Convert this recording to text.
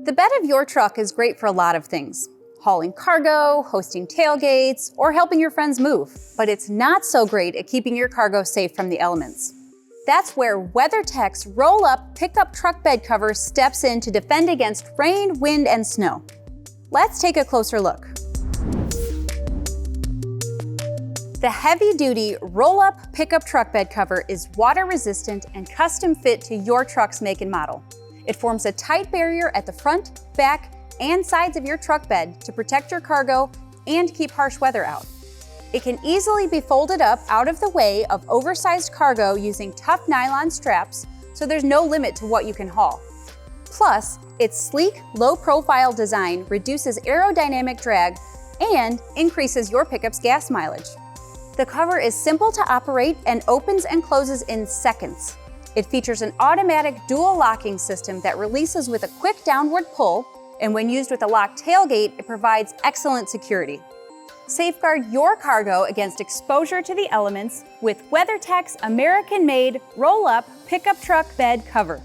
The bed of your truck is great for a lot of things. Hauling cargo, hosting tailgates, or helping your friends move. But it's not so great at keeping your cargo safe from the elements. That's where WeatherTech's roll-up pickup truck bed cover steps in to defend against rain, wind, and snow. Let's take a closer look. The heavy-duty roll-up pickup truck bed cover is water-resistant and custom-fit to your truck's make and model. It forms a tight barrier at the front, back, and sides of your truck bed to protect your cargo and keep harsh weather out. It can easily be folded up out of the way of oversized cargo using tough nylon straps, so there's no limit to what you can haul. Plus, its sleek, low-profile design reduces aerodynamic drag and increases your pickup's gas mileage. The cover is simple to operate and opens and closes in seconds. It features an automatic dual locking system that releases with a quick downward pull, and when used with a locked tailgate, it provides excellent security. Safeguard your cargo against exposure to the elements with WeatherTech's American-made roll-up pickup truck bed cover.